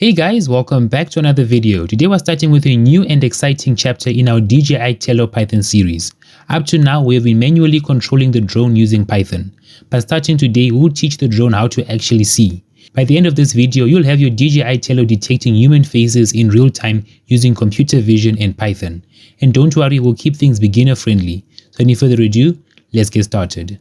Hey guys, welcome back to another video. Today we're starting with a new and exciting chapter in our DJI Tello Python series. Up to now, we have been manually controlling the drone using Python. But starting today, we'll teach the drone how to actually see. By the end of this video, you'll have your DJI Tello detecting human faces in real time using computer vision and Python. And don't worry, we'll keep things beginner friendly. So any further ado, let's get started.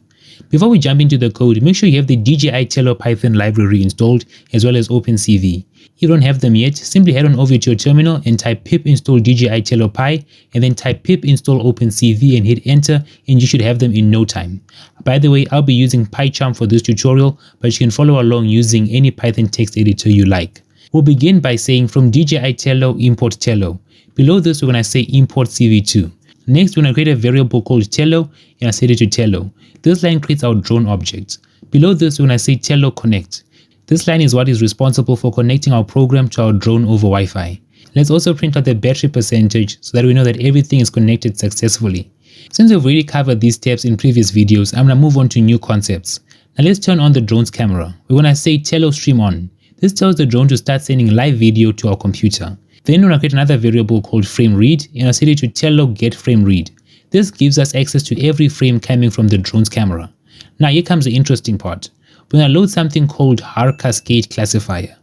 Before we jump into the code, make sure you have the DJI Tello Python library installed as well as OpenCV. If you don't have them yet, simply head on over to your terminal and type pip install DJI Tello Py and then type pip install OpenCV and hit enter, and you should have them in no time. By the way, I'll be using PyCharm for this tutorial, but you can follow along using any Python text editor you like. We'll begin by saying from DJI Tello import Tello. Below this, we're going to say import CV2. Next, we're going to create a variable called Tello and I set it to Tello. This line creates our drone object. Below this, we're going to say Tello connect. This line is what is responsible for connecting our program to our drone over Wi-Fi. Let's also print out the battery percentage so that we know that everything is connected successfully. Since we've already covered these steps in previous videos, I'm going to move on to new concepts. Now let's turn on the drone's camera. We're going to say Tello stream on. This tells the drone to start sending live video to our computer. Then we're going to create another variable called frame read and I'll set it to Tello get frame read. This gives us access to every frame coming from the drone's camera. Now here comes the interesting part. We're going to load something called Haar Cascade Classifier.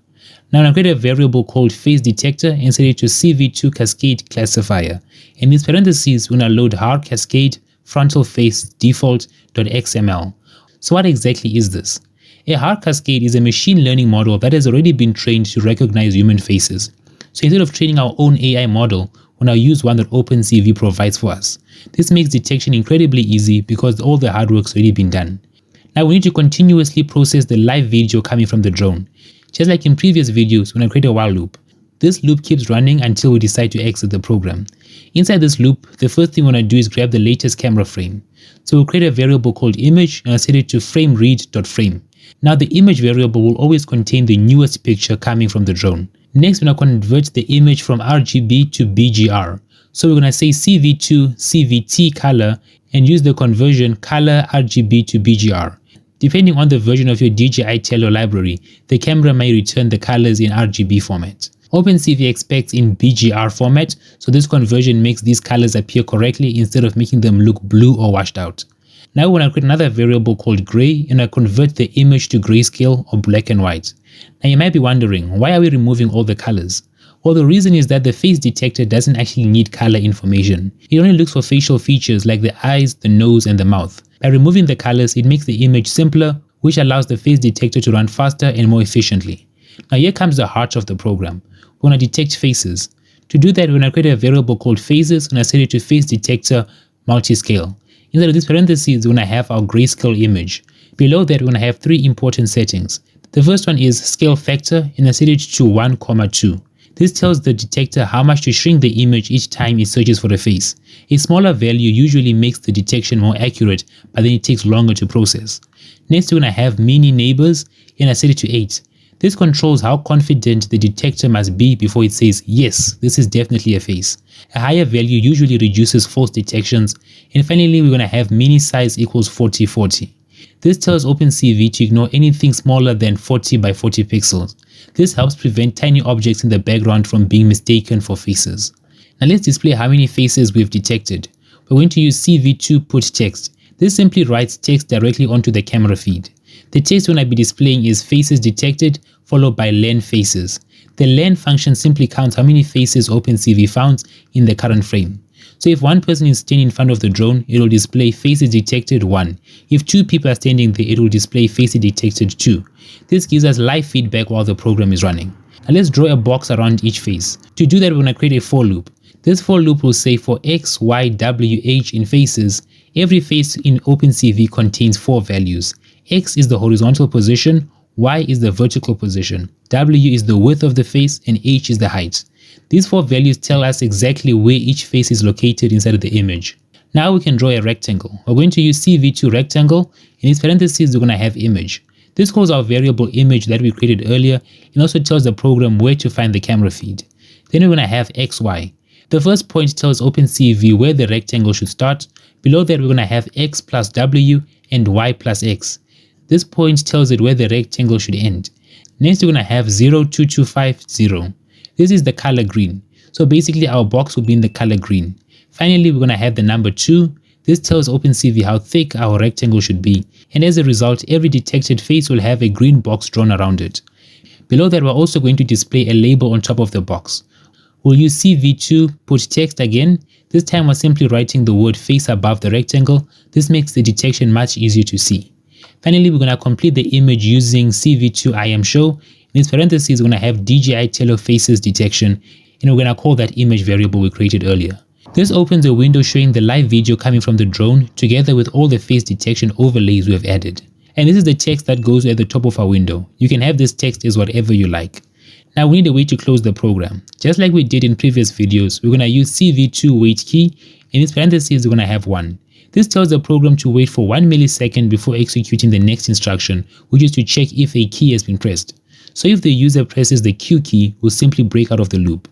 Now I'm going to create a variable called face detector and set it to CV2 Cascade Classifier. In these parentheses, we're going to load Haar Cascade frontal face default.xml. So what exactly is this? A Haar Cascade is a machine learning model that has already been trained to recognize human faces. So instead of training our own AI model, we'll now use one that OpenCV provides for us. This makes detection incredibly easy because all the hard work's already been done. Now we need to continuously process the live video coming from the drone. Just like in previous videos, we're going to create a while loop. This loop keeps running until we decide to exit the program. Inside this loop, the first thing we're going to do is grab the latest camera frame. So we'll create a variable called image and I'll set it to frameRead.frame. Now the image variable will always contain the newest picture coming from the drone. Next, we're going to convert the image from RGB to BGR. So we're going to say CV2 CVT color and use the conversion color RGB to BGR. Depending on the version of your DJI Tello library, the camera may return the colors in RGB format. OpenCV expects in BGR format, so this conversion makes these colors appear correctly instead of making them look blue or washed out. Now we're going to create another variable called gray and I convert the image to grayscale or black and white. Now you might be wondering, why are we removing all the colors? Well, the reason is that the face detector doesn't actually need color information. It only looks for facial features like the eyes, the nose, and the mouth. By removing the colors, it makes the image simpler, which allows the face detector to run faster and more efficiently. Now here comes the heart of the program. We're going to detect faces. To do that, we're going to create a variable called faces and I set it to face detector multiscale. Inside of these parentheses, we're going to have our grayscale image. Below that, we're going to have three important settings. The first one is scale factor and I set it to 1,2. This tells the detector how much to shrink the image each time it searches for a face. A smaller value usually makes the detection more accurate, but then it takes longer to process. Next, we're going to have mini neighbors and I set it to 8. This controls how confident the detector must be before it says, yes, this is definitely a face. A higher value usually reduces false detections. And finally, we're going to have mini size equals 4040. This tells OpenCV to ignore anything smaller than 40 by 40 pixels. This helps prevent tiny objects in the background from being mistaken for faces. Now let's display how many faces we've detected. We're going to use CV2 put text. This simply writes text directly onto the camera feed. The text we're going to be displaying is faces detected followed by len faces. The len function simply counts how many faces OpenCV found in the current frame. So if one person is standing in front of the drone, it will display faces detected 1. If two people are standing there, it will display faces detected 2. This gives us live feedback while the program is running. Now let's draw a box around each face. To do that, we're going to create a for loop. This for loop will say for x, y, w, h in faces, every face in OpenCV contains 4 values. X is the horizontal position, y is the vertical position, w is the width of the face, and h is the height. These 4 values tell us exactly where each face is located inside of the image. Now we can draw a rectangle. We're going to use CV2 rectangle. In these parentheses, we're going to have image. This calls our variable image that we created earlier and also tells the program where to find the camera feed. Then we're going to have XY. The first point tells OpenCV where the rectangle should start. Below that, we're going to have X plus W and Y plus X. This point tells it where the rectangle should end. Next, we're going to have 02250. This is the color green. So basically our box will be in the color green. Finally, we're going to have the number 2. This tells OpenCV how thick our rectangle should be. And as a result, every detected face will have a green box drawn around it. Below that, we're also going to display a label on top of the box. We'll use CV2 put text again. This time we're simply writing the word face above the rectangle. This makes the detection much easier to see. Finally, we're going to complete the image using CV2 IAmShow. In its parentheses, we're going to have DJI Tello faces detection, and we're going to call that image variable we created earlier. This opens a window showing the live video coming from the drone together with all the face detection overlays we have added. And this is the text that goes at the top of our window. You can have this text as whatever you like. Now we need a way to close the program. Just like we did in previous videos, we're going to use CV2 wait key. In its parentheses, we're going to have 1. This tells the program to wait for 1 millisecond before executing the next instruction, which is to check if a key has been pressed. So if the user presses the Q key, we'll simply break out of the loop.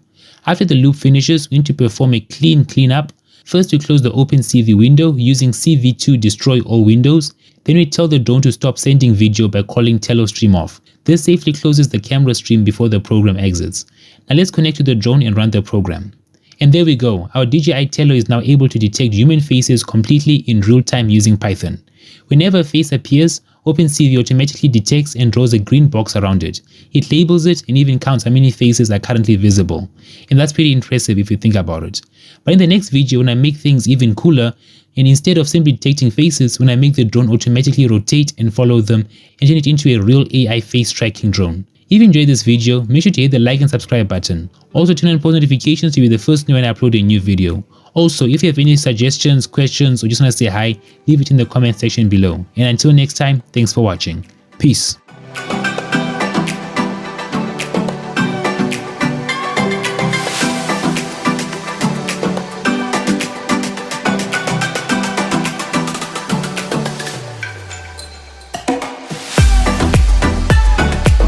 After the loop finishes, we need to perform a cleanup. First, we close the OpenCV window using CV2 destroy all windows. Then we tell the drone to stop sending video by calling Tello stream off. This safely closes the camera stream before the program exits. Now let's connect to the drone and run the program. And there we go, our DJI Tello is now able to detect human faces completely in real time using Python. Whenever a face appears, OpenCV automatically detects and draws a green box around it. It labels it and even counts how many faces are currently visible. And that's pretty impressive if you think about it. But in the next video, when I make things even cooler, and instead of simply detecting faces, when I make the drone automatically rotate and follow them and turn it into a real AI face tracking drone. If you enjoyed this video, make sure to hit the like and subscribe button. Also turn on post notifications to be the first to know when I upload a new video. Also, if you have any suggestions, questions, or just want to say hi, leave it in the comment section below. And until next time, thanks for watching. Peace.